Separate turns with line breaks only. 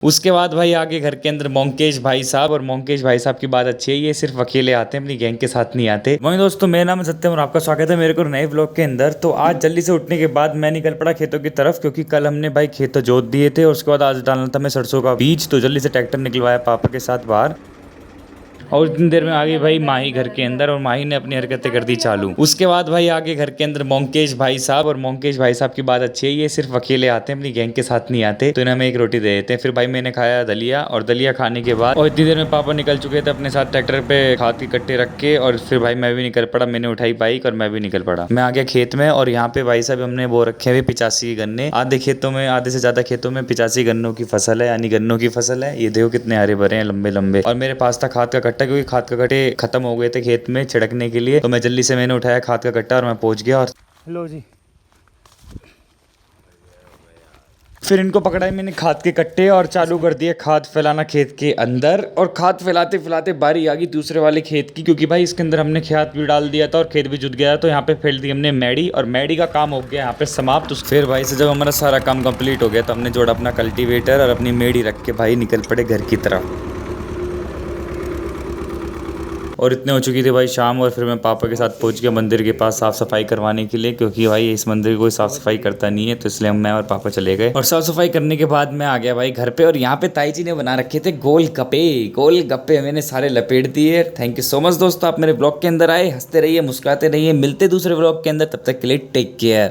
उसके बाद भाई आगे घर के अंदर मोंकेश भाई साहब, और मोंकेश भाई साहब की बात अच्छी है, ये सिर्फ अकेले आते हैं, अपनी गैंग के साथ नहीं आते। वहीं दोस्तों, मेरा नाम है सत्यम और आपका स्वागत है मेरे को नए व्लॉग के अंदर। तो आज जल्दी से उठने के बाद मैं निकल पड़ा खेतों की तरफ, क्योंकि कल हमने भाई खेत जोत दिए थे और उसके बाद आज डालना था मैं सरसों का बीज। तो जल्दी से ट्रैक्टर निकलवाया पापा के साथ बाहर, और उतनी देर में आ गई भाई माही घर के अंदर, और माही ने अपनी हरकतें कर दी चालू। उसके बाद भाई आगे घर के अंदर मोंकेश भाई साहब, और मोंकेश भाई साहब की बात अच्छी है, ये सिर्फ अकेले आते हैं, अपनी गैंग के साथ नहीं आते। तो इन्हें हमें एक रोटी दे देते हैं। फिर भाई मैंने खाया दलिया, और दलिया खाने के बाद और इतनी देर में पापा निकल चुके थे अपने साथ ट्रैक्टर पे खाद के कट्टे रख के, और फिर भाई मैं भी निकल पड़ा। मैंने उठाई बाइक और मैं भी निकल पड़ा। मैं आ गया खेत में, और यहाँ पे भाई साहब हमने वो रखे हुए 85 गन्ने। आधे खेतों में, आधे से ज्यादा खेतों में 85 गन्नों की फसल है, यानी गन्नों की फसल है। ये देखो कितने हरे भरे हैं, लंबे लंबे। और मेरे पास था खाद का कट्टा, क्योंकि खाद का कट्टे खत्म हो गए थे खेत में छिड़कने के लिए। तो मैं जल्दी से मैंने उठाया खाद का कट्टा और मैं पहुंच गया। और लो जी, फिर इनको पकड़ा है मैंने खाद के कट्टे और चालू कर दिए खाद फैलाना खेत के अंदर। और खाद फैलाते फैलाते बारी आ गई दूसरे वाले खेत की, क्योंकि भाई इसके अंदर हमने खाद भी डाल दिया था और खेत भी जुत गया। तो यहाँ पे फैल दी हमने मैडी, और मैडी का काम हो गया यहाँ पे समाप्त। फिर भाई से जब हमारा सारा काम कंप्लीट हो गया, तो हमने जोड़ा अपना कल्टीवेटर और अपनी मैडी रख के भाई निकल पड़े घर की तरफ। और इतने हो चुकी थी भाई शाम, और फिर मैं पापा के साथ पहुंच गया मंदिर के पास साफ सफाई करवाने के लिए, क्योंकि भाई इस मंदिर की कोई साफ सफाई करता नहीं है। तो इसलिए मैं और पापा चले गए, और साफ सफाई करने के बाद मैं आ गया भाई घर पे। और यहाँ पे ताई जी ने बना रखे थे गोल गप्पे। गोल गप्पे मैंने सारे लपेट दिए। थैंक यू सो मच दोस्तों, आप मेरे ब्लॉग के अंदर आए। हंसते रहिए, मुस्कुराते रहिए। मिलते दूसरे ब्लॉग के अंदर, तब तक के लिए टेक केयर।